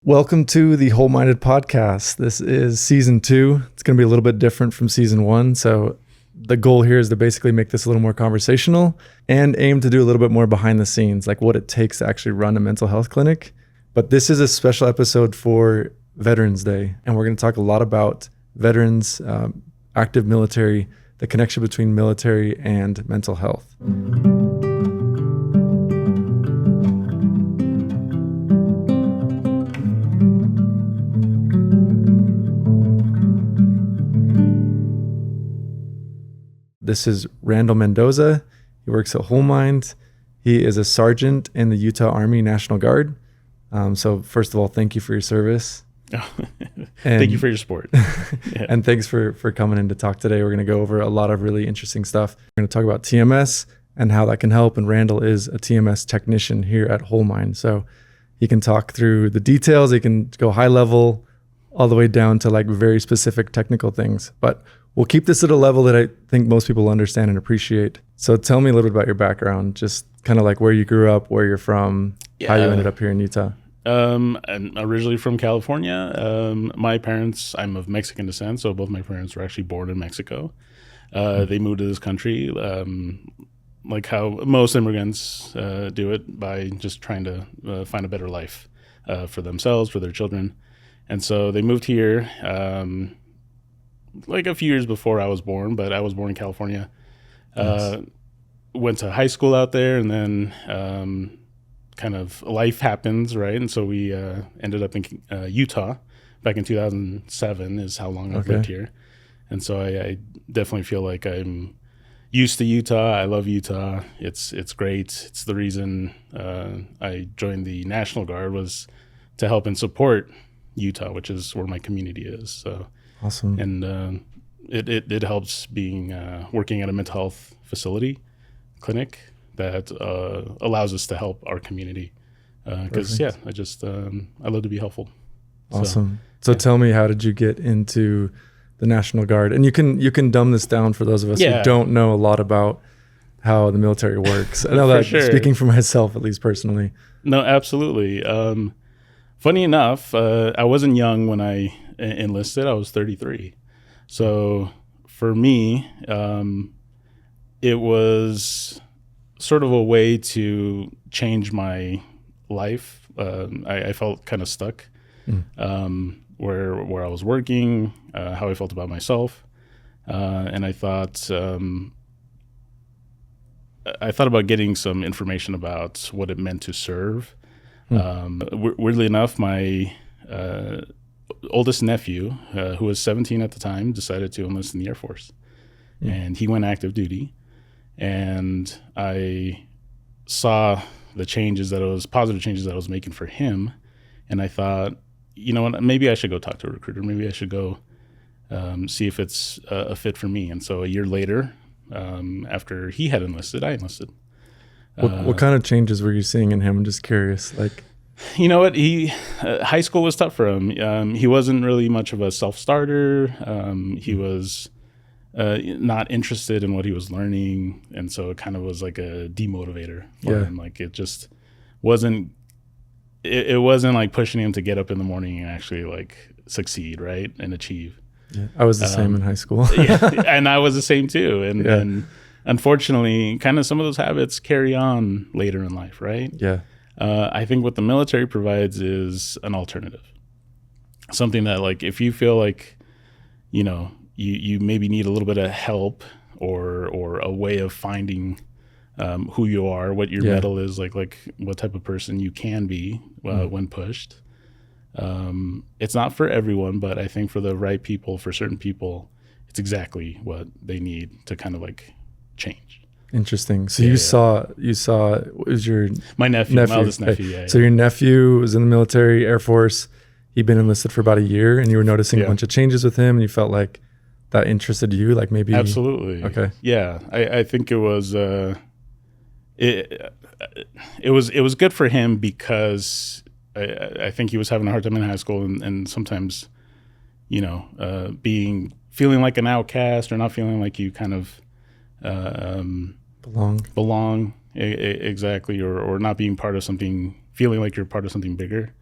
Welcome to the Whole Minded Podcast. This is season 2. It's going to be a little bit different from season 1. So the goal here is to basically make this a little more conversational and aim to do a little bit more behind the scenes, like what it takes to actually run a mental health clinic. But this is a special episode for Veterans Day. And we're going to talk a lot about veterans, active military, the connection between military and mental health. This is Randall Mendoza. He works at Whole Mind. He is a sergeant in the Utah Army National Guard. So first of all, thank you for your service. Thank you for your support. Yeah. And thanks for coming in to talk today. We're going to go over a lot of really interesting stuff. We're going to talk about TMS and how that can help. And Randall is a TMS technician here at Whole Mind. So he can talk through the details. He can go high level all the way down to like very specific technical things. But we'll keep this at a level that I think most people understand and appreciate. So tell me a little bit about your background, just kind of like where you grew up, where you're from, how you ended up here in Utah. I'm originally from California. My parents, I'm of Mexican descent, so both my parents were actually born in Mexico. They moved to this country, like how most immigrants do it, by just trying to find a better life for themselves, for their children. And so they moved here like a few years before I was born, but I was born in California. Nice. Went to high school out there, and then kind of life happens, right? And so we ended up in Utah back in 2007 is how long I've lived here. And so I definitely feel like I'm used to Utah. I love Utah. It's great. It's the reason I joined the National Guard, was to help and support Utah, which is where my community is. So awesome. And it helps being working at a mental health facility clinic that allows us to help our community. Because I love to be helpful. Awesome. So tell me, how did you get into the National Guard? And you can dumb this down for those of us who don't know a lot about how the military works. I know that, speaking for myself, at least personally. No, absolutely. Funny enough, I wasn't young when I enlisted. I was 33. So for me, it was sort of a way to change my life. I felt kind of stuck where I was working, how I felt about myself. And I thought about getting some information about what it meant to serve. Weirdly enough, my oldest nephew, who was 17 at the time, decided to enlist in the Air Force. And he went active duty. And I saw the positive changes that I was making for him. And I thought, you know what, maybe I should go talk to a recruiter. Maybe I should go see if it's a fit for me. And so a year later, after he had enlisted, I enlisted. What kind of changes were you seeing in him? I'm just curious. Like, you know what, high school was tough for him. He wasn't really much of a self-starter. He was not interested in what he was learning, and so it kind of was like a demotivator for him. Like, it just wasn't. It wasn't like pushing him to get up in the morning and actually like succeed, right, and achieve. Yeah, I was the same in high school. And I was the same too. And unfortunately, kind of some of those habits carry on later in life, right? Yeah. I think what the military provides is an alternative, something that, like, if you feel like, you know, you maybe need a little bit of help or a way of finding who you are, what your mettle is, like what type of person you can be when pushed. It's not for everyone, but I think for the right people, for certain people, it's exactly what they need to kind of like change. Interesting. So you saw it was my nephew. My eldest nephew. So your nephew was in the military, Air Force. He'd been enlisted for about a year, and you were noticing a bunch of changes with him, and you felt like that interested you, like maybe. Absolutely. Okay. Yeah, I think it was it was good for him, because I think he was having a hard time in high school, and sometimes, you know, feeling like an outcast, or not feeling like you kind of belong exactly, or not being part of something, feeling like you're part of something bigger.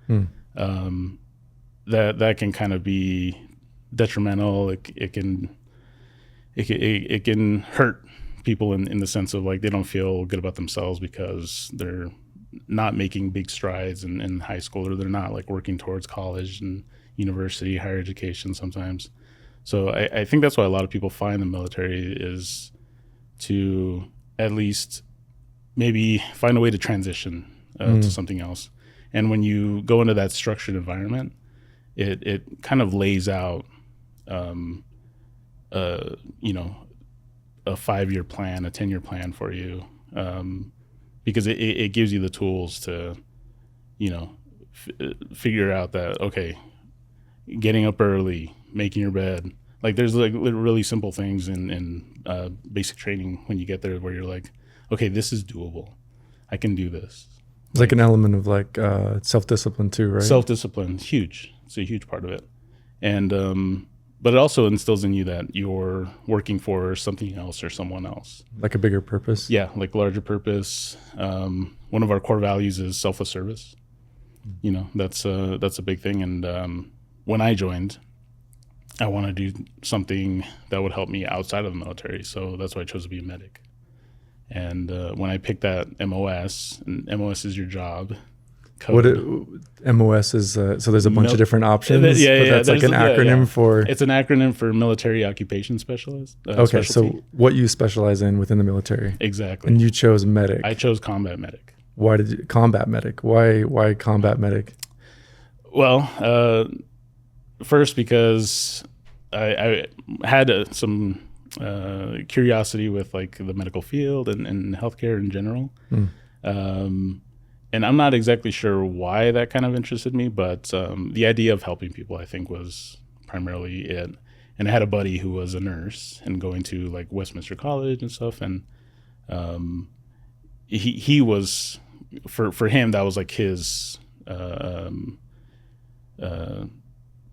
that can kind of be detrimental. It can hurt people in the sense of like they don't feel good about themselves because they're not making big strides in high school, or they're not like working towards college and university, higher education sometimes. So I think that's why a lot of people find the military is to at least maybe find a way to transition to something else. And when you go into that structured environment, it kind of lays out, you know, a 5-year plan, a 10-year plan for you, because it gives you the tools to, you know, figure out that, okay, getting up early, making your bed. Like there's like really simple things in basic training when you get there where you're like, okay, this is doable. I can do this. It's like an element of like self-discipline too, right? Self-discipline, huge. It's a huge part of it. And but it also instills in you that you're working for something else or someone else. Like a bigger purpose? Yeah, like larger purpose. One of our core values is selfless service. You know, that's a big thing. And when I joined, I want to do something that would help me outside of the military. So that's why I chose to be a medic. And when I picked that MOS, and MOS is your job code. MOS is, so there's a bunch of different options, but that's like an acronym for... It's an acronym for Military Occupation Specialist. Okay, so what you specialize in within the military. Exactly. And you chose medic. I chose combat medic. Why did you... Combat medic. Why combat medic? Well, first because I had some curiosity with like the medical field and healthcare in general. And I'm not exactly sure why that kind of interested me, but the idea of helping people, I think, was primarily it. And I had a buddy who was a nurse and going to like Westminster College and stuff. And he was, for him, that was like his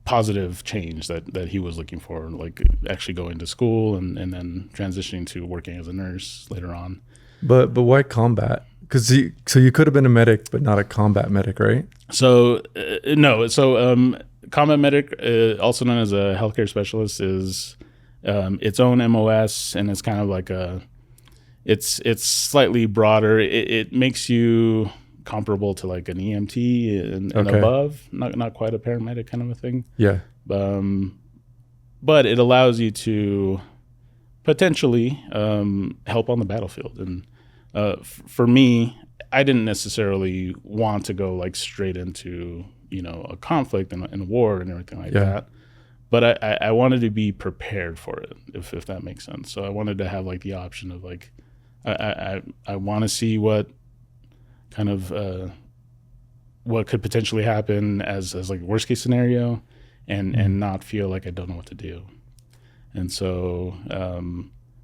positive change that he was looking for, like actually going to school and then transitioning to working as a nurse later on. But why combat? Because so you could have been a medic, but not a combat medic, right? So no. So combat medic, also known as a healthcare specialist, is its own MOS, and it's kind of like it's slightly broader. It makes you comparable to like an EMT and above, not quite a paramedic kind of a thing. Yeah. But it allows you to potentially help on the battlefield. And for me, I didn't necessarily want to go like straight into, you know, a conflict and a war and everything like that. But I wanted to be prepared for it, if that makes sense. So I wanted to have like the option of like, I want to see what kind of what could potentially happen as like worst case scenario, and not feel like I don't know what to do. And so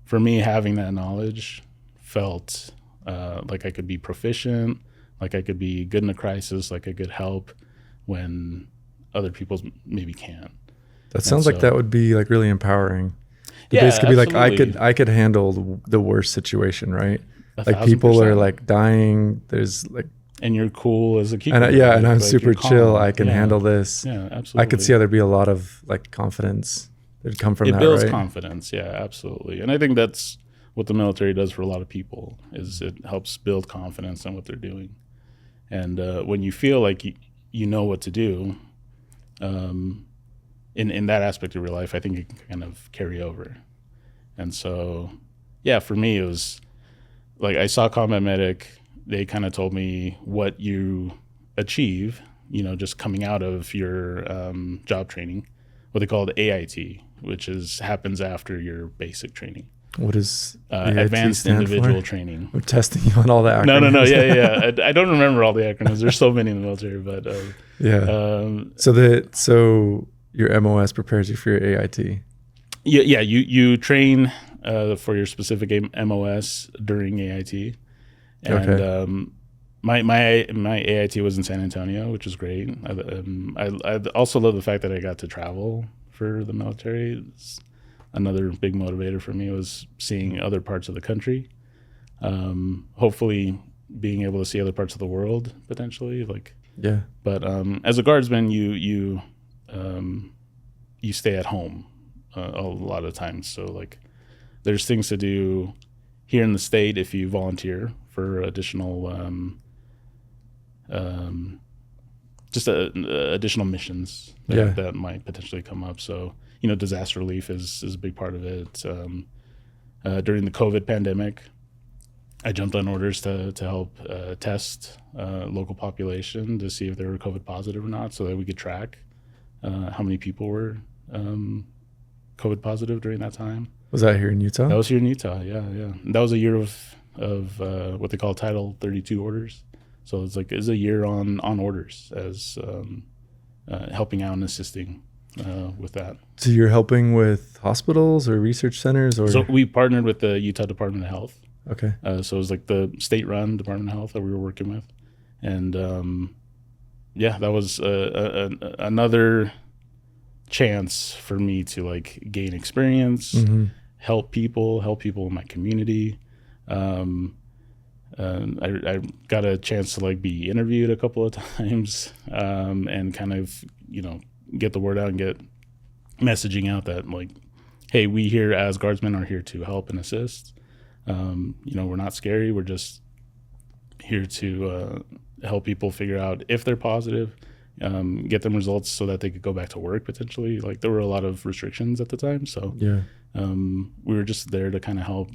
for me, having that knowledge felt like I could be proficient, like I could be good in a crisis, like I could help when other people maybe can't. That sounds like that would be like really empowering. To basically be absolutely. like, I could handle the worst situation, right? Like 1,000%. people are like dying. There's like, and you're cool as a keeper. And I'm like super chill. I can handle this. Yeah, absolutely. I could see how there'd be a lot of like confidence that'd come from that, right? It builds confidence. Yeah, absolutely. And I think that's what the military does for a lot of people, is it helps build confidence in what they're doing. And when you feel like you know what to do, in that aspect of your life, I think it can kind of carry over. And so, yeah, for me, it was like I saw combat medic. They kind of told me what you achieve, you know, just coming out of your job training, what they call the AIT, which happens after your basic training. What is advanced individual training? I'm testing you on all the acronyms. No. Yeah. I don't remember all the acronyms. There's so many in the military, but So your MOS prepares you for your AIT. Yeah. You train for your specific MOS during AIT, and my AIT was in San Antonio, which was great. I also love the fact that I got to travel for the military. It's another big motivator for me was seeing other parts of the country. Hopefully being able to see other parts of the world potentially. Like Yeah. But as a guardsman, you stay at home a lot of times. So like, there's things to do here in the state if you volunteer for additional additional missions that might potentially come up. So, disaster relief is a big part of it. During the COVID pandemic, I jumped on orders to help test local population to see if they were COVID positive or not, so that we could track how many people were COVID positive during that time. Was that here in Utah? That was here in Utah, yeah. And that was a year of what they call Title 32 orders. So it's a year on orders as helping out and assisting with that. So you're helping with hospitals or research centers, or? So we partnered with the Utah Department of Health. Okay. So it was like the state-run Department of Health that we were working with, and that was another chance for me to like gain experience, help people in my community. I got a chance to like be interviewed a couple of times, and kind of, get the word out and get messaging out that like, hey, we here as guardsmen are here to help and assist. We're not scary. We're just here to help people figure out if they're positive, get them results so that they could go back to work potentially. Like, there were a lot of restrictions at the time. So we were just there to kind of help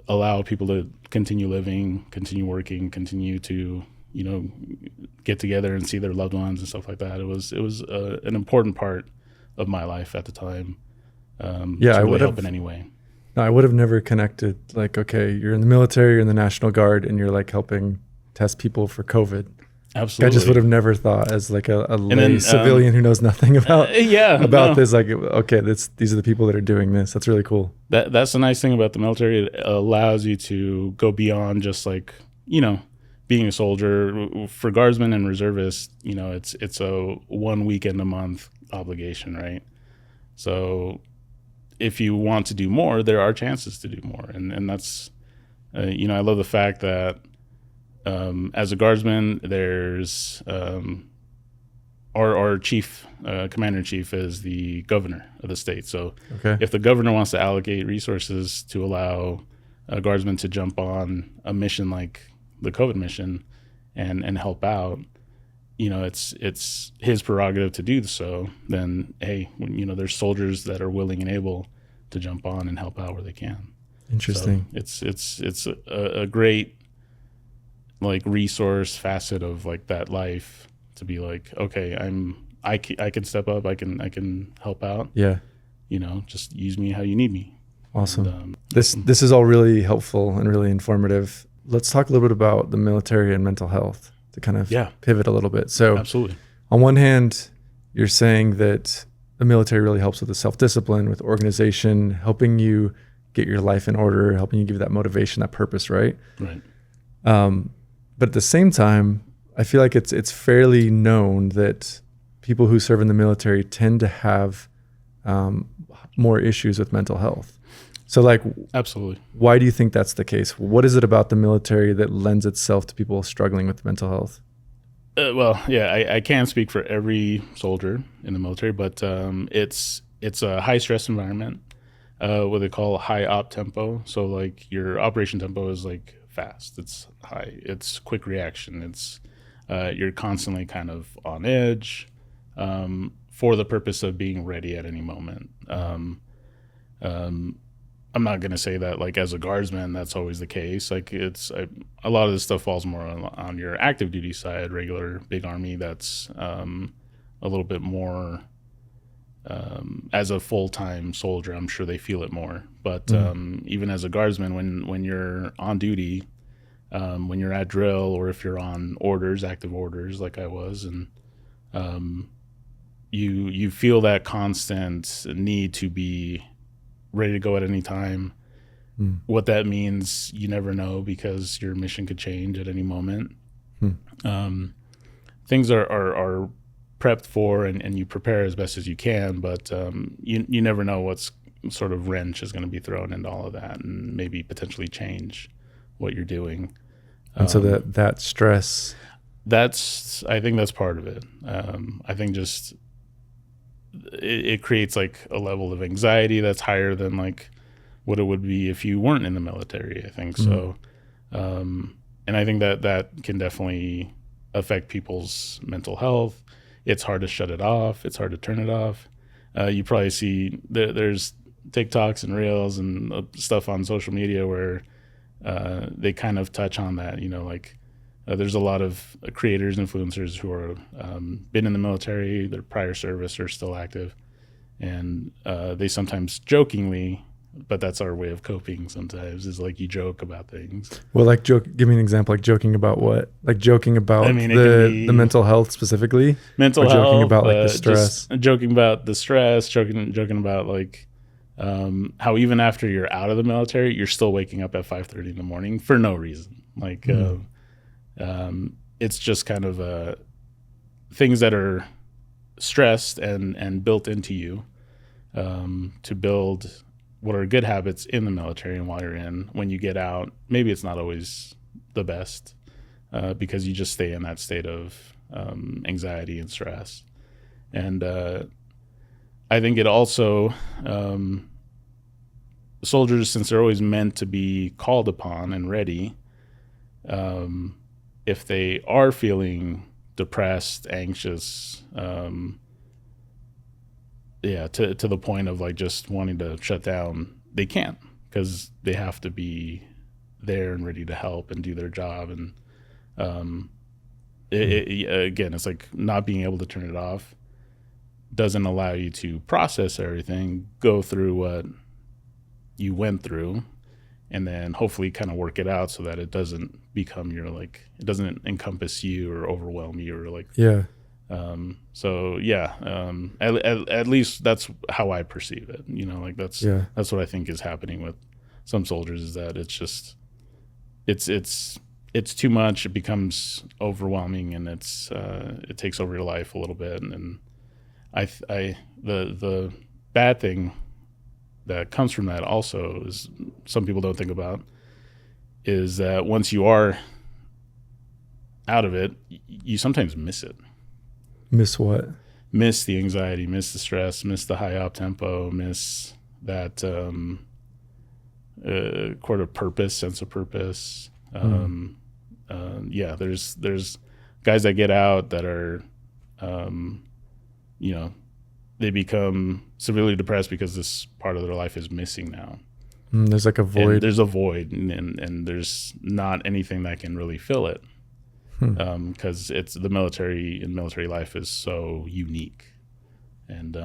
allow people to continue living, continue working, continue to, get together and see their loved ones and stuff like that. It was an important part of my life at the time. I would help in any way. No, I would have never connected, like, okay, you're in the military, you're in the National Guard, and you're like helping test people for COVID. Absolutely. I just would have never thought, as like a lay civilian who knows nothing about this, like, okay, these are the people that are doing this. That's really cool. That's the nice thing about the military. It allows you to go beyond just like, being a soldier. For guardsmen and reservists, it's a 1 weekend a month obligation, right? So if you want to do more, there are chances to do more. And that's, I love the fact that as a guardsman, there's our chief, commander-in-chief is the governor of the state. So if the governor wants to allocate resources to allow a guardsman to jump on a mission like the COVID mission and help out, it's his prerogative to do so. Then, hey, there's soldiers that are willing and able to jump on and help out where they can. Interesting. So it's a great like resource facet of like that life to be like, okay, I can step up, I can help out. Yeah. Just use me how you need me. Awesome. And, this is all really helpful and really informative. Let's talk a little bit about the military and mental health to kind of pivot a little bit. So absolutely. On one hand, you're saying that the military really helps with the self-discipline, with organization, helping you get your life in order, helping you give that motivation, that purpose, right? Right. But at the same time, I feel like it's fairly known that people who serve in the military tend to have more issues with mental health. So like, absolutely. Why do you think that's the case? What is it about the military that lends itself to people struggling with mental health? I can't speak for every soldier in the military, but it's a high stress environment, what they call high op tempo. So like your operation tempo is like fast, it's high, it's quick reaction. It's you're constantly kind of on edge for the purpose of being ready at any moment. I'm not going to say that like as a guardsman that's always the case. Like a lot of this stuff falls more on your active duty side. Regular big army, that's a little bit more as a full-time soldier, I'm sure they feel it more. But even as a guardsman, when you're on duty, when you're at drill, or if you're on orders, active orders like I was, and you feel that constant need to be ready to go at any time. What that means, you never know, because your mission could change at any moment. Things are prepped for, and you prepare as best as you can, but you never know what's sort of wrench is going to be thrown into all of that, and maybe potentially change what you're doing. And so that stress I think that's part of it. I think just it creates like a level of anxiety that's higher than like what it would be if you weren't in the military, I think. So, and I think that can definitely affect people's mental health. It's hard to shut it off. It's hard to turn it off. You probably see there's TikToks and Reels and stuff on social media where they kind of touch on that, like there's a lot of creators, influencers who are been in the military, their prior service are still active, and they sometimes jokingly, but that's our way of coping sometimes, is like you joke about things. Well, like give me an example, like joking about what? Like joking about the mental health specifically? Mental or health. Joking about like the stress? Joking about the stress, joking about like how even after you're out of the military, you're still waking up at 5:30 in the morning for no reason. Like, it's just kind of things that are stressed and built into you to build what are good habits in the military. And while you're in, when you get out, maybe it's not always the best because you just stay in that state of anxiety and stress. And I think it also, soldiers, since they're always meant to be called upon and ready, if they are feeling depressed, anxious, to the point of like just wanting to shut down, they can't, because they have to be there and ready to help and do their job. And again, it's like not being able to turn it off doesn't allow you to process everything, go through what you went through, and then hopefully kind of work it out so that it doesn't become it doesn't encompass you or overwhelm you or like, at least that's how I perceive it. Like that's what I think is happening with some soldiers, is that it's just, it's too much. It becomes overwhelming, and it takes over your life a little bit. And the bad thing that comes from that also is, some people don't think about, is that once you are out of it, you sometimes miss it. Miss what? Miss the anxiety, miss the stress, miss the high op tempo, miss that sort of sense of purpose. There's guys that get out that are, they become severely depressed because this part of their life is missing now. There's like a void. And there's a void, and there's not anything that can really fill it, because it's the military, and military life is so unique. And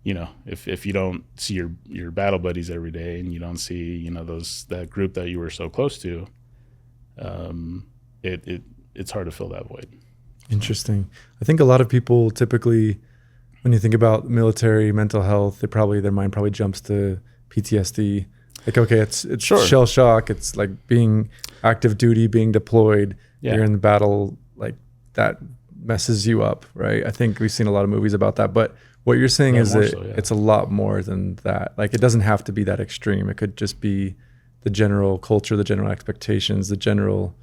if you don't see your battle buddies every day, and you don't see that group that you were so close to, it's hard to fill that void. Interesting. I think a lot of people typically, when you think about military mental health, their mind probably jumps to PTSD. Like, okay, it's sure. Shell shock. It's like being active duty, being deployed. Yeah. You're in the battle, like that messes you up, right? I think we've seen a lot of movies about that. But what you're saying is that it's a lot more than that. Like, it doesn't have to be that extreme. It could just be the general culture, the general expectations, the general,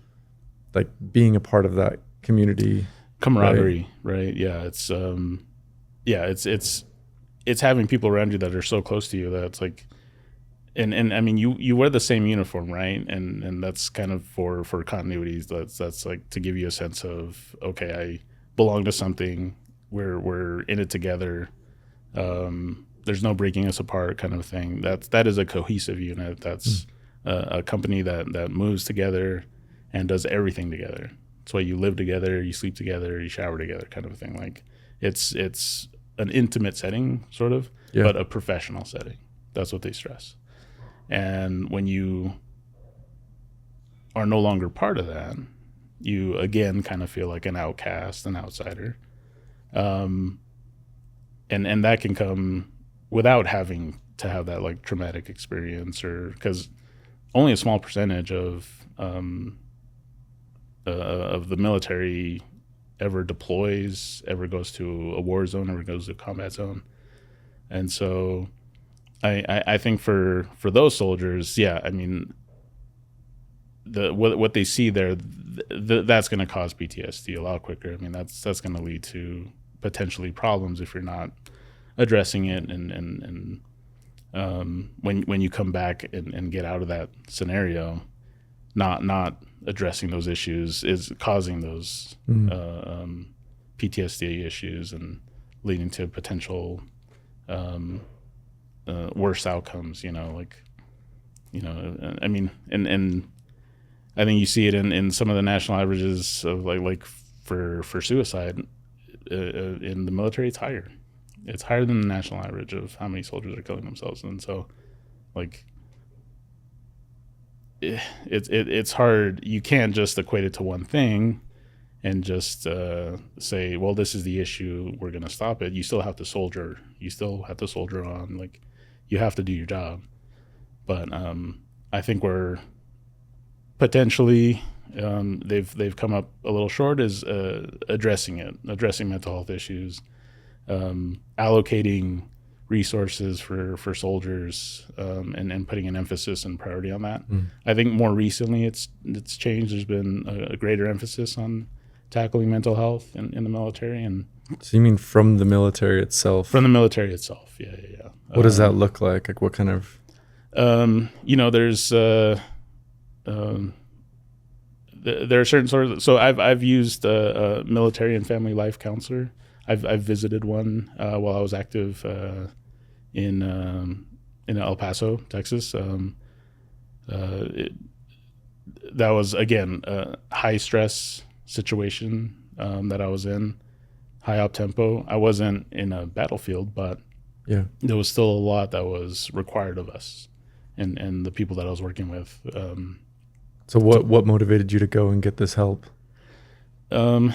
like, being a part of that community. Camaraderie, right? Yeah, it's having people around you that are so close to you that it's like, and I mean, you wear the same uniform, right? And that's kind of for continuity. That's like to give you a sense of, okay, I belong to something. We're in it together. There's no breaking us apart, kind of thing. That is a cohesive unit. That's a company that moves together and does everything together. That's why you live together, you sleep together, you shower together, kind of a thing. Like, it's an intimate setting, sort of, but a professional setting. That's what they stress. And when you are no longer part of that, you again kind of feel like an outcast, an outsider. And that can come without having to have that like traumatic experience, or because only a small percentage of the military ever deploys, ever goes to a war zone, ever goes to a combat zone. And so I think for those soldiers, I mean, what they see there, that's going to cause PTSD a lot quicker. I mean, that's going to lead to potentially problems if you're not addressing it, and when you come back and get out of that scenario, not addressing those issues is causing those PTSD issues and leading to potential worse outcomes. I mean, and I think you see it in some of the national averages of like for suicide in the military. It's higher than the national average of how many soldiers are killing themselves. And so, like, it's hard. You can't just equate it to one thing and just say, well, this is the issue, we're going to stop it. You still have to soldier. You still have to soldier on. Like, you have to do your job. But I think we're potentially they've come up a little short is addressing mental health issues, allocating resources for soldiers, and putting an emphasis and priority on that. I think more recently it's changed. There's been a greater emphasis on tackling mental health in the military. And so you mean from the military itself? From the military itself, yeah. What does that look like? Like, what kind of? There's there are certain sort of. So I've used a military and family life counselor. I've visited one while I was active in El Paso, Texas. That was, again, a high stress situation that I was in, high up tempo. I wasn't in a battlefield, but there was still a lot that was required of us and the people that I was working with. So what motivated you to go and get this help? I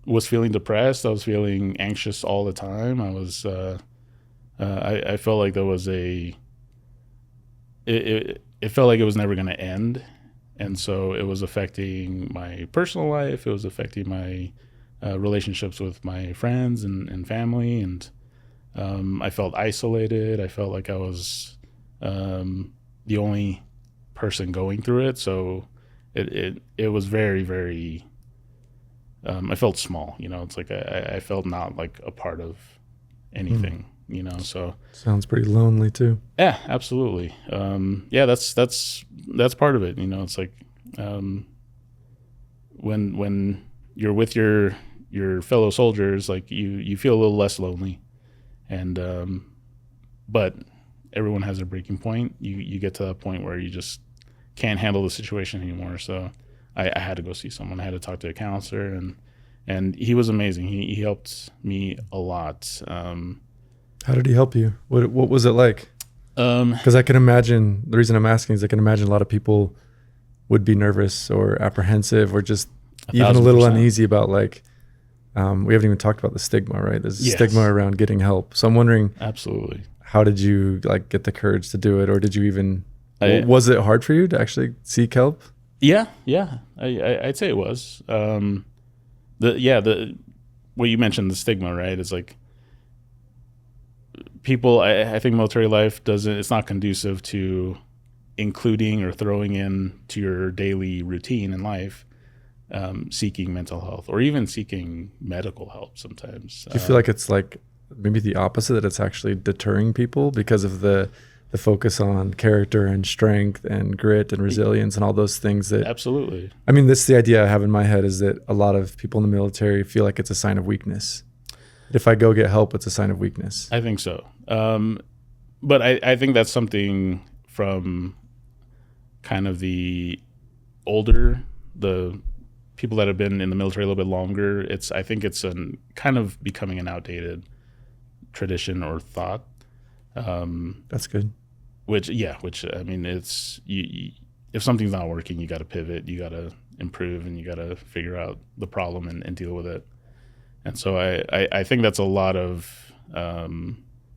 was feeling depressed. I was feeling anxious all the time. I was, I felt like there was it felt like it was never going to end. And so it was affecting my personal life. It was affecting my relationships with my friends and family. And I felt isolated. I felt like I was the only person going through it. So it was very, very, I felt small, it's like I felt not like a part of anything, so. Sounds pretty lonely too. Yeah, absolutely. That's part of it. It's like, when you're with your fellow soldiers, like you feel a little less lonely, and, but everyone has a breaking point. You get to that point where you just can't handle the situation anymore. So I had to go see someone. I had to talk to a counselor, and he was amazing. He helped me a lot. How did he help you? What was it like? Because I can imagine, the reason I'm asking is I can imagine a lot of people would be nervous or apprehensive or just even a little uneasy about, like, we haven't even talked about the stigma, right? There's a stigma around getting help. So I'm wondering, absolutely, how did you get the courage to do it, or did you even? Was it hard for you to actually seek help? Yeah. I'd say it was. What you mentioned, the stigma, right? It's like people. I think military life it's not conducive to including or throwing in to your daily routine in life, seeking mental health or even seeking medical help sometimes. Do you feel like it's like maybe the opposite, that it's actually deterring people because of the focus on character and strength and grit and resilience and all those things that... Absolutely. I mean, this is the idea I have in my head, is that a lot of people in the military feel like it's a sign of weakness. If I go get help, it's a sign of weakness. I think so. But I think that's something from kind of the people that have been in the military a little bit longer. I think it's kind of becoming an outdated tradition or thought. That's good. Which I mean, it's if something's not working, you got to pivot, you got to improve, and you got to figure out the problem and deal with it. And so I think that's a lot of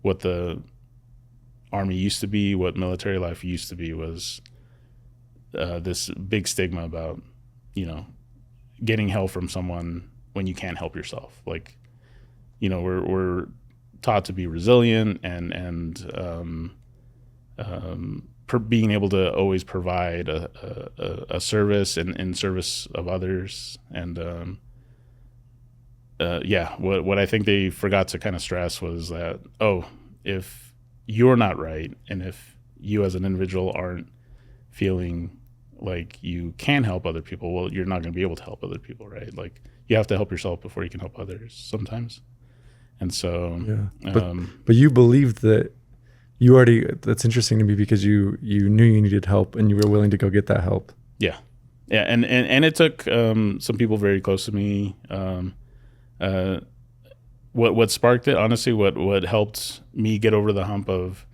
what the Army used to be, what military life used to be, was this big stigma about, getting help from someone when you can't help yourself. Like, we're taught to be resilient and being able to always provide a service in service of others. And what I think they forgot to kind of stress was that, if you're not right, and if you as an individual aren't feeling like you can help other people, well, you're not going to be able to help other people, right? Like, you have to help yourself before you can help others sometimes. And so, but you believed that you already, that's interesting to me, because you knew you needed help and you were willing to go get that help. Yeah. And it took some people very close to me. What sparked it, honestly, what helped me get over the hump of,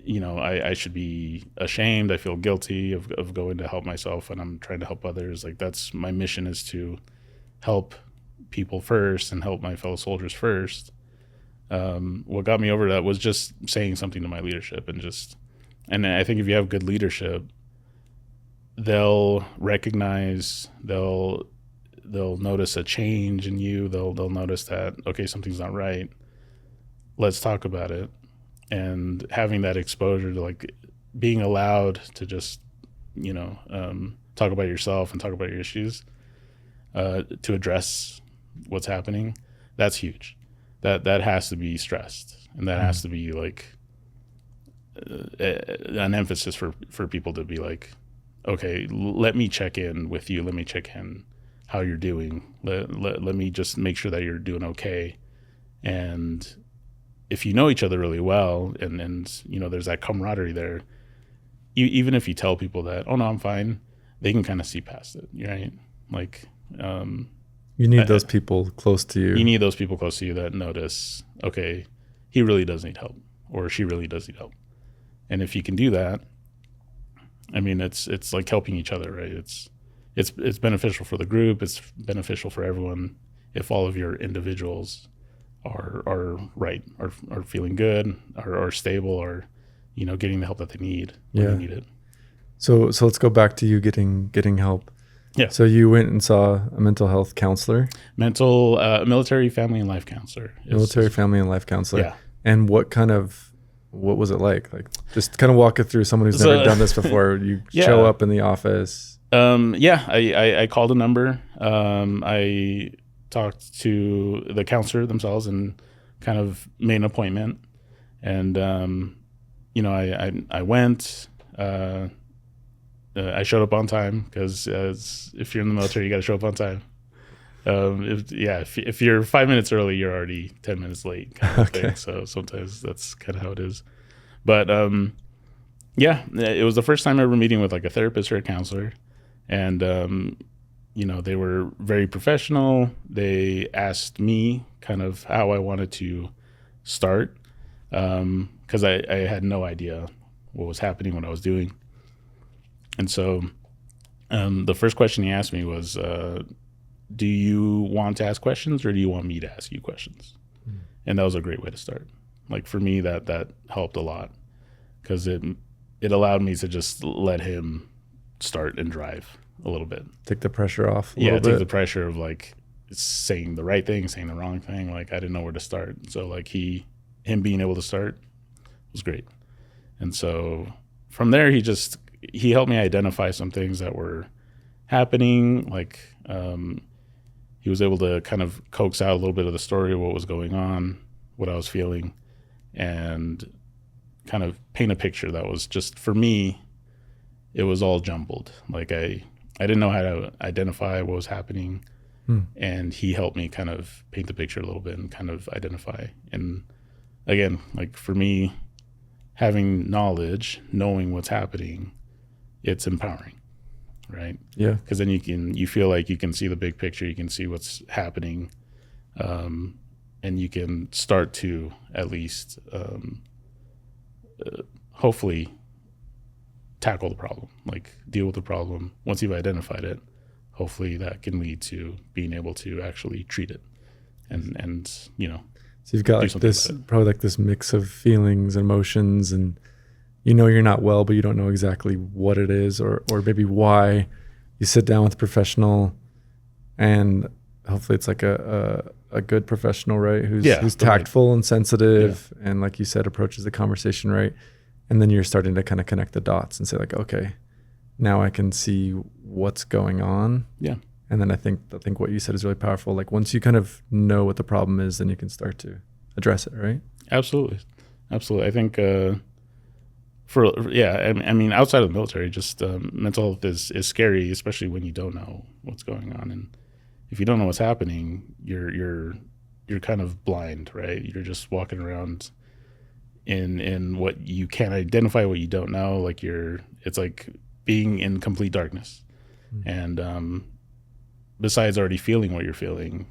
I should be ashamed, I feel guilty of going to help myself when I'm trying to help others. Like, that's my mission, is to help people first and help my fellow soldiers first. What got me over that was just saying something to my leadership, and I think if you have good leadership, they'll recognize, they'll notice a change in you. They'll notice that, okay, something's not right. Let's talk about it. And having that exposure to, like, being allowed to just, talk about yourself and talk about your issues, to address what's happening, that's huge. That has to be stressed, and that has to be like an emphasis for people to be like, okay, let me check in with you. Let me check in how you're doing. Let me just make sure that you're doing okay. And if you know each other really well, and there's that camaraderie there, even if you tell people that, oh no, I'm fine, they can kind of see past it, right? Like, you need those people close to you. You need those people close to you that notice, okay, he really does need help, or she really does need help. And if you can do that, I mean, it's like helping each other, right? It's beneficial for the group. It's beneficial for everyone if all of your individuals are right, are feeling good, are stable, are getting the help that they need when they need it. So let's go back to you getting help. Yeah. So you went and saw a mental health counselor, military family and life counselor. Family and life counselor. Yeah. And what was it like? Like, just kind of walk it through, someone who's never done this before. You show up in the office. I called a number. I talked to the counselor themselves and kind of made an appointment. And, I went, I showed up on time, because if you're in the military, you got to show up on time. If you're 5 minutes early, you're already 10 minutes late, kind of thing. So sometimes that's kind of how it is. But it was the first time ever meeting with, like, a therapist or a counselor. And they were very professional. They asked me kind of how I wanted to start, because I had no idea what was happening, what I was doing. And so the first question he asked me was, do you want to ask questions, or do you want me to ask you questions? Mm. And that was a great way to start. Like, for me, that helped a lot, because it allowed me to just let him start and drive a little bit. Take the pressure off a little bit. Take the pressure of, like, saying the right thing, saying the wrong thing. Like, I didn't know where to start. So, like, him being able to start was great. And so from there, he helped me identify some things that were happening. Like, he was able to kind of coax out a little bit of the story of what was going on, what I was feeling, and kind of paint a picture that was just, for me, it was all jumbled. Like, I didn't know how to identify what was happening. And he helped me kind of paint the picture a little bit and kind of identify. And again, like, for me, having knowledge, knowing what's happening, it's empowering, right? Yeah. Because then you feel like you can see the big picture, you can see what's happening, and you can start to at least hopefully tackle the problem, like deal with the problem. Once you've identified it, hopefully that can lead to being able to actually treat it, and So you've got like this, probably like this mix of feelings and emotions, and you're not well, but you don't know exactly what it is, or maybe why. You sit down with a professional, and hopefully it's like a good professional, right? Who's tactful and sensitive, and like you said, approaches the conversation right. And then you're starting to kind of connect the dots and say like, okay, now I can see what's going on. Yeah. And then I think what you said is really powerful. Like once you kind of know what the problem is, then you can start to address it, right? Absolutely. I think I mean, outside of the military, just mental health is scary, especially when you don't know what's going on. And if you don't know what's happening, you're kind of blind, right? You're just walking around in what you can't identify, what you don't know. Like it's like being in complete darkness. And besides already feeling what you're feeling,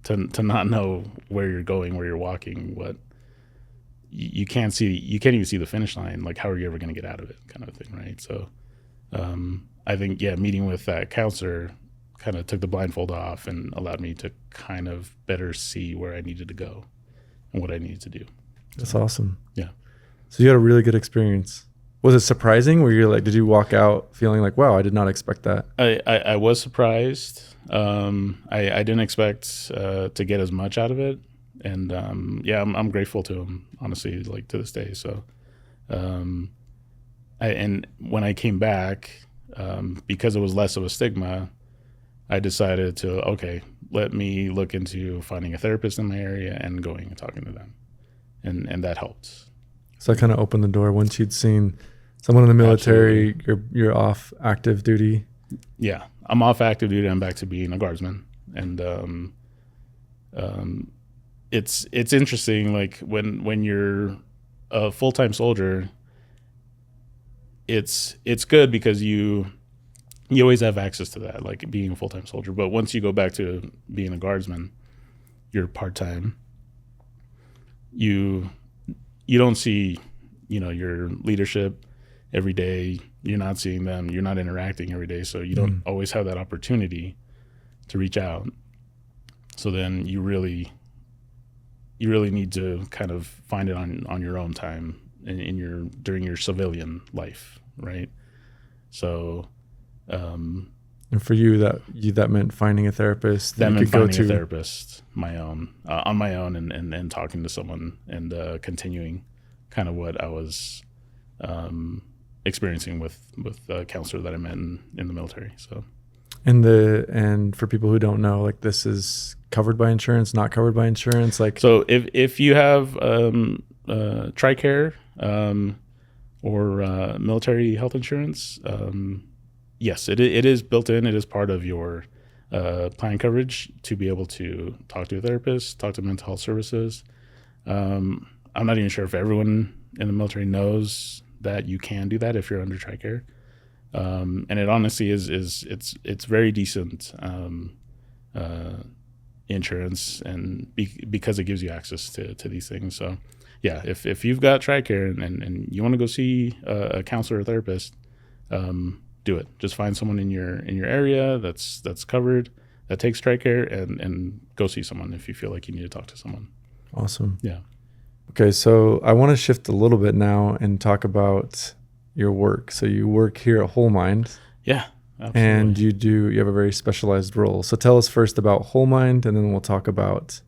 to not know where you're going, where you're walking, what you can't even see the finish line. Like, how are you ever going to get out of it, kind of thing, right? So I think, meeting with that counselor kind of took the blindfold off and allowed me to kind of better see where I needed to go and what I needed to do. That's awesome. Yeah. So you had a really good experience. Was it surprising? Were you like, did you walk out feeling like, wow, I did not expect that? I was surprised. I didn't expect to get as much out of it. And I'm grateful to him, honestly, like to this day. So and when I came back, because it was less of a stigma, I decided to, let me look into finding a therapist in my area and going and talking to them. And that helped. So that kind of opened the door once you'd seen someone in the military. Absolutely. You're off active duty. Yeah, I'm off active duty. I'm back to being a guardsman, and it's interesting. Like when you're a full-time soldier, it's good because you always have access to that, like being a full-time soldier. But once you go back to being a guardsman, you're part-time. You don't see, your leadership every day. You're not seeing them. You're not interacting every day. So you don't always have that opportunity to reach out. So then you really need to kind of find it on your own time during your civilian life, right? So, and for you, that meant finding a therapist. That meant finding a therapist, on my own, and talking to someone and continuing kind of what I was experiencing with a counselor that I met in the military. So, and for people who don't know, like, this is covered by insurance, not covered by insurance, like. So if you have TRICARE or military health insurance, yes, it is built in. It is part of your plan coverage to be able to talk to a therapist, talk to mental health services. I'm not even sure if everyone in the military knows that you can do that if you're under TRICARE. And it honestly it's very decent insurance, and because it gives you access to these things. So yeah, if you've got TRICARE and you want to go see a counselor or therapist, do it. Just find someone in your area that's covered, that takes TRICARE, and go see someone if you feel like you need to talk to someone. Awesome. Yeah. Okay, so I want to shift a little bit now and talk about your work. So you work here at Whole Mind. Yeah, absolutely. And you have a very specialized role. So tell us first about Whole Mind, and then we'll talk about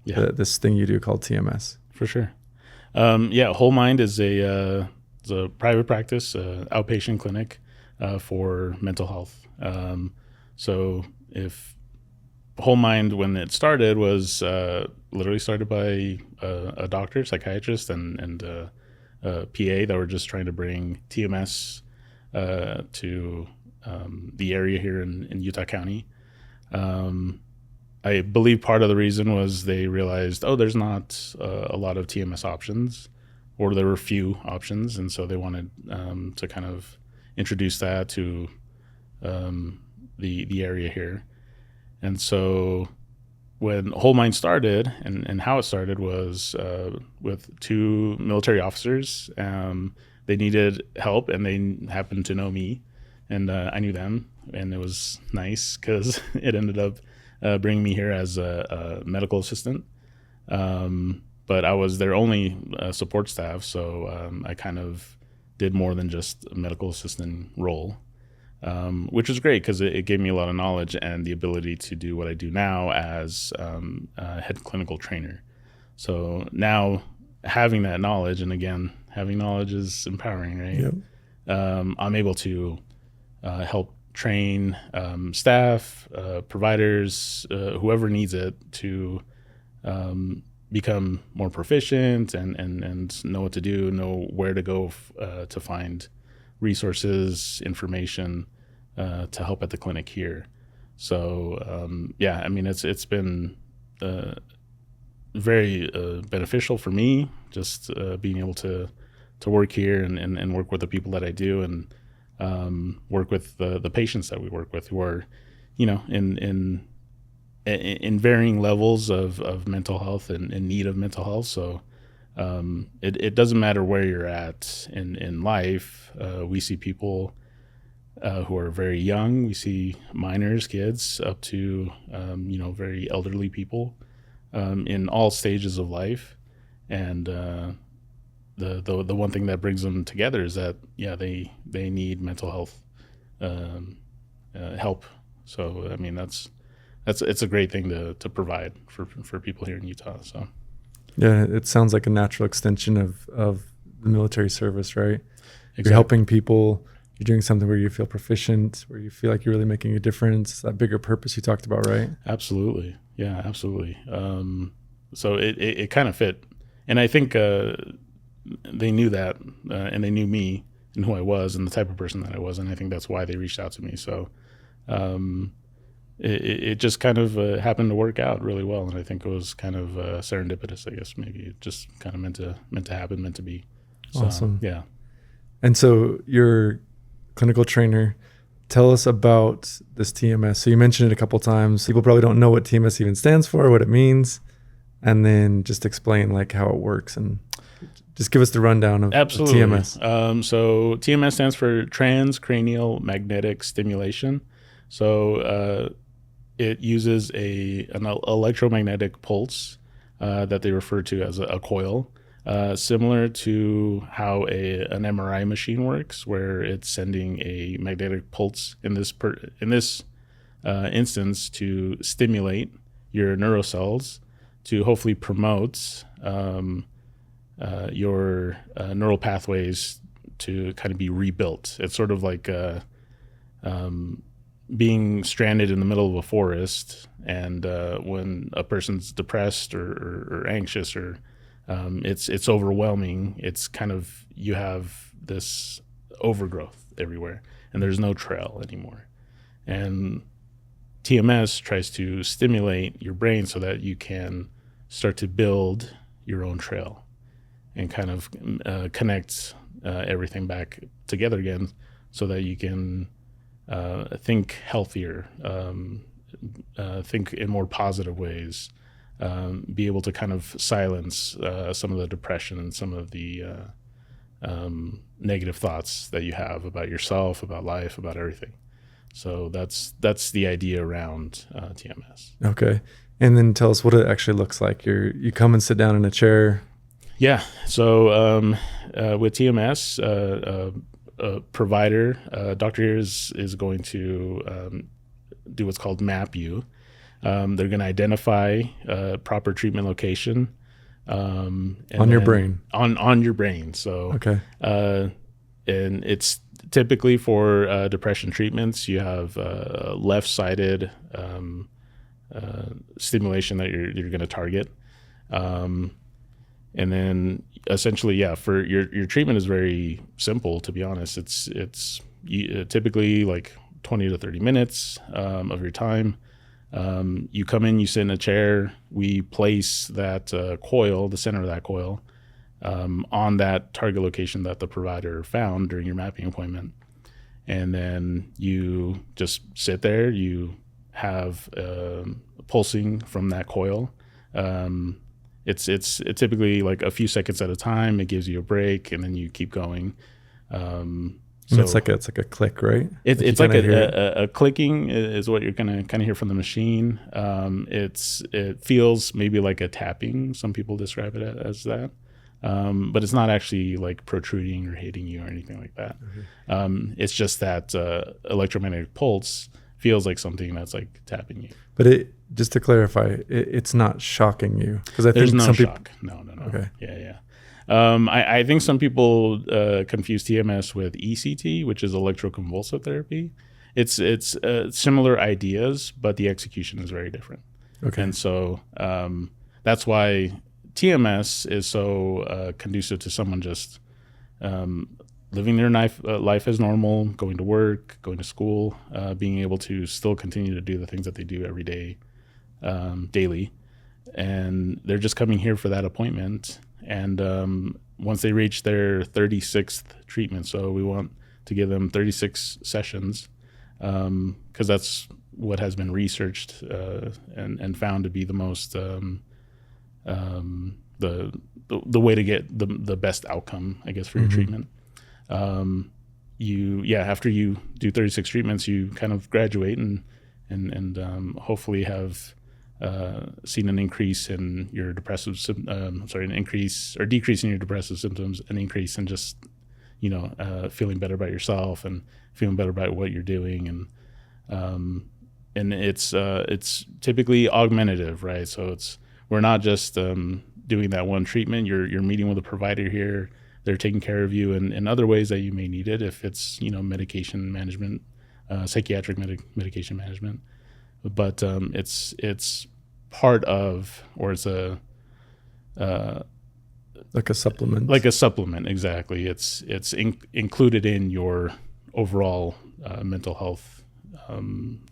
this thing you do called TMS. For sure. Whole Mind is a private practice, outpatient clinic for mental health. So if Whole Mind, when it started, was literally started by a doctor, psychiatrist, and a PA that were just trying to bring TMS to the area here in Utah County. I believe part of the reason was they realized, there's not a lot of TMS options, or there were few options, and so they wanted to kind of introduce that to the area here. And so when Whole Mind started, and how it started was with two military officers. They needed help, and they happened to know me, and I knew them, and it was nice because it ended up bringing me here as a medical assistant. But I was their only support staff, so I kind of did more than just a medical assistant role. Which was great because it gave me a lot of knowledge and the ability to do what I do now as a head clinical trainer. So now, having that knowledge, and again, Having knowledge is empowering, right? Yep. I'm able to help train staff, providers, whoever needs it to become more proficient and know what to do, know where to go to find resources, information to help at the clinic here. So yeah, I mean, it's been very beneficial for me, just being able to work here and work with the people that I do, and work with the patients that we work with, who are, you know, in varying levels of mental health and in need of mental health. So it doesn't matter where you're at in life. We see people who are very young. We see minors, kids, up to you know, very elderly people, in all stages of life. And the one thing that brings them together is that, yeah, they need mental health help. So I mean, it's a great thing to provide for people here in Utah. So Yeah, it sounds like a natural extension of the military service, right? exactly. You're helping people. You're doing something where you feel proficient, where you feel like you're really making a difference. That bigger purpose you talked about, right? Absolutely. Yeah, absolutely. So it kind of fit. And I think they knew that, and they knew me and who I was and the type of person that I was. And I think that's why they reached out to me. So it just kind of happened to work out really well. And I think it was kind of serendipitous, I guess. Maybe it just kind of meant to happen, meant to be. So, Awesome. Yeah. And so you're clinical trainer. Tell us about this TMS. So you mentioned it a couple times. People probably don't know what TMS even stands for, what it means, and then just explain like how it works, and just give us the rundown of Absolutely. TMS. So TMS stands for Transcranial Magnetic Stimulation. So it uses an electromagnetic pulse that they refer to as a coil. Similar to how an MRI machine works, where it's sending a magnetic pulse in this instance to stimulate your neurocells to hopefully promote your neural pathways to kind of be rebuilt. It's sort of like being stranded in the middle of a forest, and when a person's depressed or anxious, or it's overwhelming. It's kind of, you have this overgrowth everywhere, and there's no trail anymore. And TMS tries to stimulate your brain so that you can start to build your own trail and kind of connect everything back together again, so that you can think healthier, think in more positive ways. Be able to kind of silence some of the depression and some of the negative thoughts that you have about yourself, about life, about everything. So that's the idea around TMS. Okay. And then tell us what it actually looks like. You come and sit down in a chair. Yeah. So with TMS, a provider, doctor here is going to do what's called map you. They're going to identify proper treatment location On your brain. On your brain. So Okay. and it's typically for depression treatments. You have left-sided stimulation that you're going to target, and then essentially, yeah, for your treatment is very simple. To be honest, it's typically like 20 to 30 minutes of your time. You come in, you sit in a chair, we place that coil, the center of that coil, on that target location that the provider found during your mapping appointment. And then you just sit there, you have pulsing from that coil. It's typically like a few seconds at a time. It gives you a break, and then you keep going. So it's like a click, right? It's like a clicking is what you're gonna kind of hear from the machine. It feels maybe like a tapping. Some people describe it as that, but it's not actually like protruding or hitting you or anything like that. Mm-hmm. It's just that electromagnetic pulse feels like something that's like tapping you. But just to clarify, it's not shocking you, because I There's think no some shock. people. No. Okay. Yeah. I think some people confuse TMS with ECT, which is electroconvulsive therapy. It's similar ideas, but the execution is very different. Okay. And so that's why TMS is so conducive to someone just living their life as normal, going to work, going to school, being able to still continue to do the things that they do every day, daily. And they're just coming here for that appointment. And once they reach their 36th treatment, so we want to give them 36 sessions, because that's what has been researched and found to be the most the way to get the best outcome, I guess, for your treatment. After you do 36 treatments, you kind of graduate and hopefully have seen an increase in your depressive, an increase or decrease in your depressive symptoms, an increase in just, feeling better about yourself and feeling better about what you're doing. And it's typically augmentative, right? So we're not just doing that one treatment. You're meeting with a provider here. They're taking care of you in other ways that you may need it, if it's, medication management, psychiatric medication management. But it's part of, or it's like a supplement. Like a supplement, exactly. It's included in your overall mental health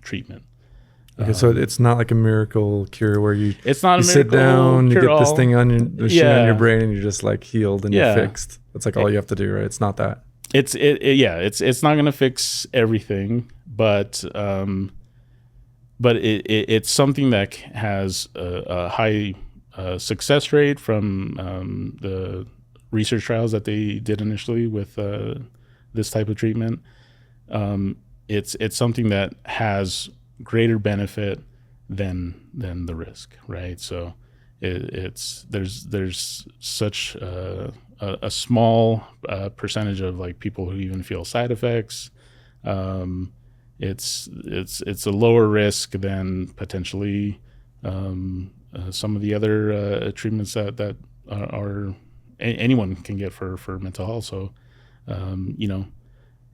treatment. Okay, so it's not like a miracle cure where you sit down, you get this thing on your on your brain, and you're just like healed and you're fixed. That's like all you have to do, right? It's not that. It's not going to fix everything, but it's something that has a high success rate from the research trials that they did initially with this type of treatment. It's something that has greater benefit than the risk, right? So there's such a small percentage of like people who even feel side effects. It's a lower risk than potentially some of the other treatments that are anyone can get for mental health. So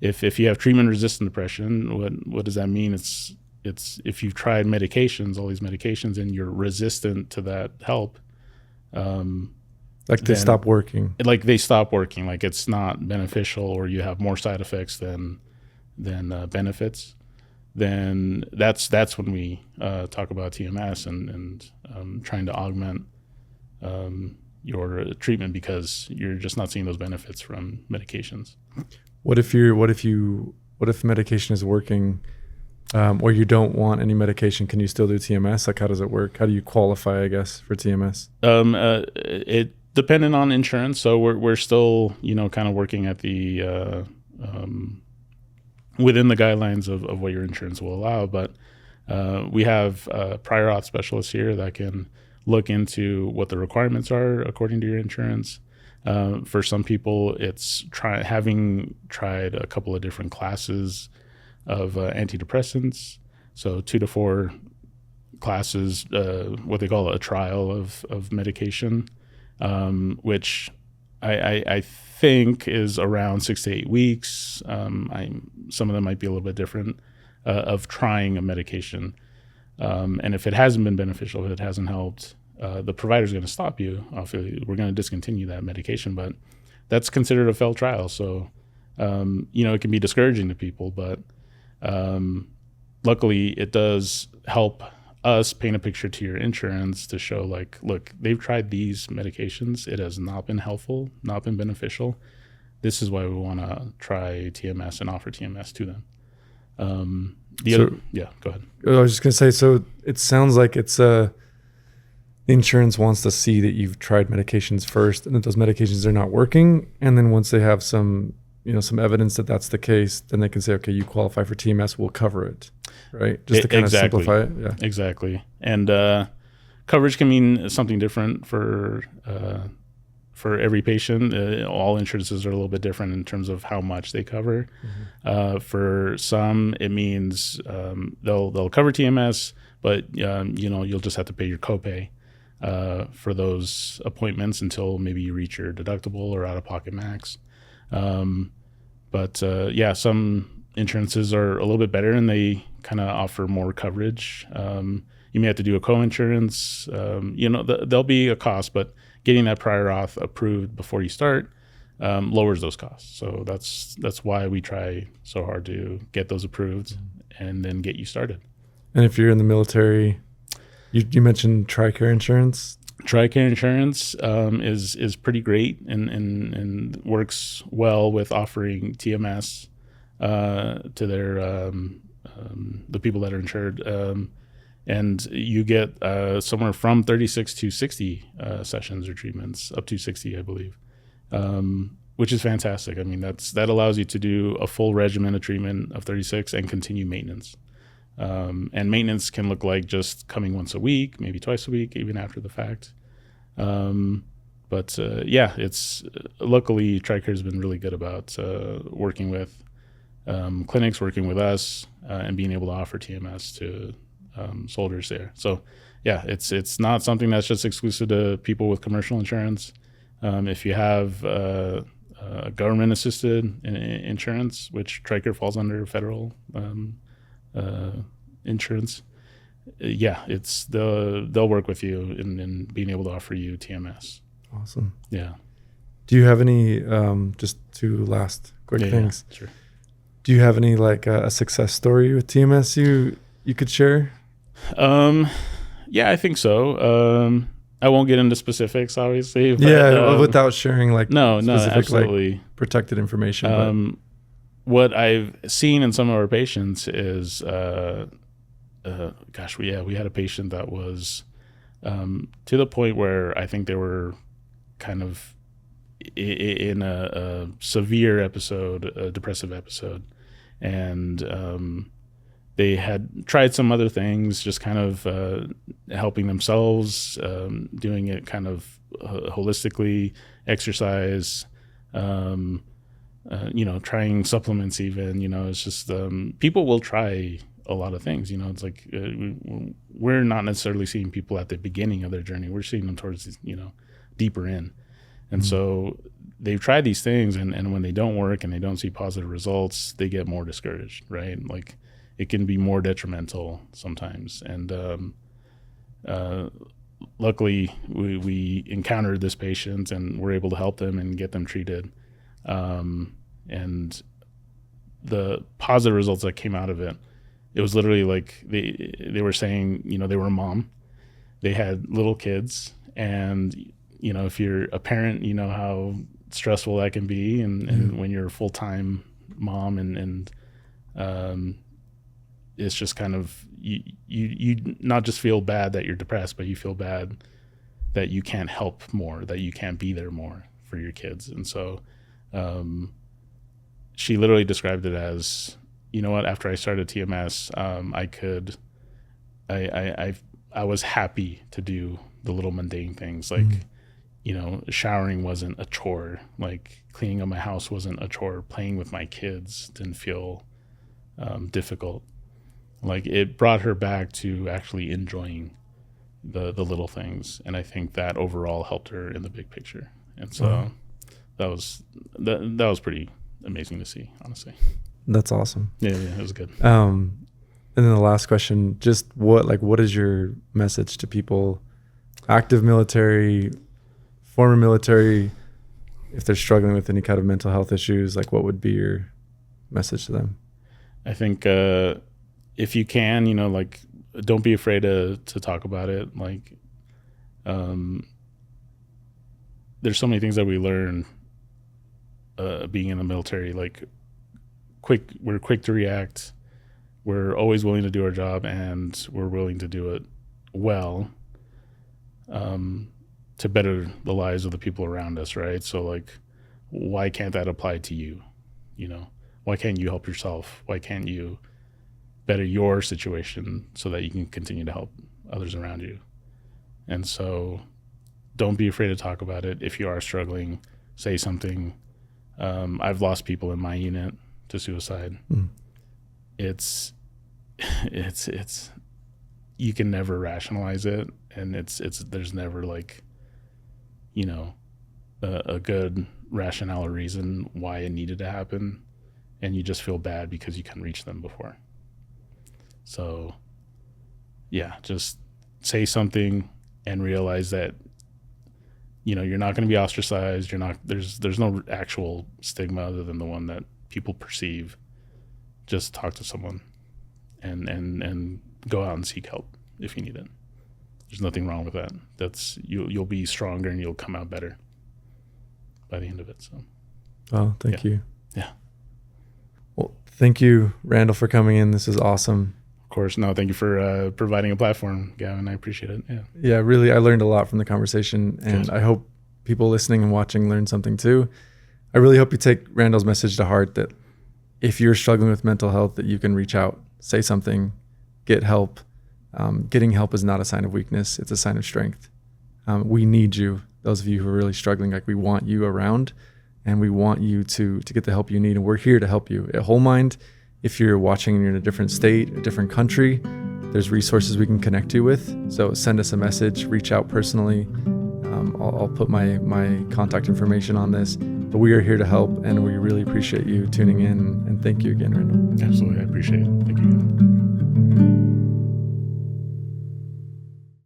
if you have treatment resistant depression, what does that mean? It's if you've tried medications, all these medications, and you're resistant to that help, like they stop working. Like they stop working. Like it's not beneficial, or you have more side effects than benefits. Then that's when we talk about TMS and trying to augment your treatment, because you're just not seeing those benefits from medications. What if medication is working, or you don't want any medication? Can you still do TMS? Like, how does it work? How do you qualify, I guess, for TMS? It dependent on insurance. So we're still, kind of working at the within the guidelines of what your insurance will allow. But we have prior auth specialists here that can look into what the requirements are according to your insurance. For some people, it's having tried a couple of different classes of antidepressants. So 2 to 4 classes, what they call a trial of medication, which I think is around 6 to 8 weeks. Some of them might be a little bit different, of trying a medication. And if it hasn't been beneficial, if it hasn't helped, the provider's going to stop you. We're going to discontinue that medication, but that's considered a failed trial. So, it can be discouraging to people, but luckily it does help us paint a picture to your insurance to show, like, look, they've tried these medications. It has not been helpful, not been beneficial. This is why we want to try TMS and offer TMS to them. Go ahead. I was just going to say, so it sounds like it's the insurance wants to see that you've tried medications first and that those medications are not working. And then once they have some evidence that that's the case, then they can say, okay, you qualify for TMS, we'll cover it. Right? Just to kind of simplify it. Yeah. Exactly. And coverage can mean something different for every patient. All insurances are a little bit different in terms of how much they cover. Mm-hmm. For some, it means they'll cover TMS, but you'll just have to pay your copay. for those appointments until maybe you reach your deductible or out-of-pocket max. But some insurances are a little bit better, and they kind of offer more coverage. You may have to do a co-insurance. There'll be a cost, but getting that prior auth approved before you start lowers those costs. So that's why we try so hard to get those approved and then get you started. And if you're in the military, you mentioned TRICARE insurance. TRICARE insurance is pretty great and works well with offering TMS to their the people that are insured, and you get somewhere from 36 to 60 sessions or treatments, up to 60, I believe, which is fantastic. I mean, that allows you to do a full regimen of treatment of 36 and continue maintenance. And maintenance can look like just coming once a week, maybe twice a week, even after the fact. It's luckily TRICARE has been really good about working with clinics, working with us, and being able to offer TMS to soldiers there. So it's not something that's just exclusive to people with commercial insurance. If you have government assisted insurance, which TRICARE falls under federal insurance, they'll work with you in being able to offer you TMS. Awesome. Yeah. Do you have any just two last quick things? Yeah, sure. Do you have any a success story with TMS you could share? I think so. I won't get into specifics, obviously. But, without sharing no, specific, absolutely protected information. What I've seen in some of our patients is, we had a patient that was to the point where I think they were kind of in a severe episode, a depressive episode, and they had tried some other things, just kind of helping themselves, doing it kind of holistically, exercise, trying supplements even, it's just people will try a lot of things. It's like we're not necessarily seeing people at the beginning of their journey. We're seeing them towards, deeper in. And so they've tried these things, and when they don't work and they don't see positive results, they get more discouraged, right? Like it can be more detrimental sometimes. And luckily we encountered this patient and were able to help them and get them treated. And the positive results that came out of it, it was literally like they were saying, they were a mom, they had little kids, and if you're a parent, you know how stressful that can be, and when you're a full-time mom, and it's just kind of you not just feel bad that you're depressed, but you feel bad that you can't help more, that you can't be there more for your kids. And so she literally described it as, after I started TMS, I was happy to do the little mundane things, like showering wasn't a chore, like cleaning up my house wasn't a chore, playing with my kids didn't feel difficult. Like it brought her back to actually enjoying the little things, and I think that overall helped her in the big picture. And so that was pretty amazing to see, honestly. That's awesome. Yeah, it was good. And then the last question, just what is your message to people, active military, former military, if they're struggling with any kind of mental health issues, what would be your message to them? I think if you can, don't be afraid to talk about it. There's so many things that we learn being in the military. We're quick to react. We're always willing to do our job, and we're willing to do it well to better the lives of the people around us, right? So why can't that apply to you? Why can't you help yourself? Why can't you better your situation so that you can continue to help others around you? And so don't be afraid to talk about it. If you are struggling, say something. I've lost people in my unit to suicide. It's you can never rationalize it, and there's never like, a good rationale or reason why it needed to happen, and you just feel bad because you couldn't reach them before. So yeah, just say something and realize that you're not going to be ostracized. There's no actual stigma other than the one that people perceive. Just talk to someone and go out and seek help if you need it. There's nothing wrong with that. You'll be stronger and you'll come out better by the end of it. So, well, thank you. Yeah. Well, thank you, Randall, for coming in. This is awesome. Of course. No, thank you for providing a platform, Gavin. I appreciate it. Yeah. Yeah, really, I learned a lot from the conversation, and Good. I hope people listening and watching learn something too. I really hope you take Randall's message to heart, that if you're struggling with mental health, that you can reach out, say something, get help. Getting help is not a sign of weakness. It's a sign of strength. We need you. Those of you who are really struggling, like, we want you around, and we want you to get the help you need. And we're here to help you at Whole Mind. If you're watching and you're in a different state, a different country, there's resources we can connect you with. So send us a message, reach out personally. I'll put my contact information on this. But we are here to help, and we really appreciate you tuning in. And thank you again, Randall. Absolutely. I appreciate it. Thank you.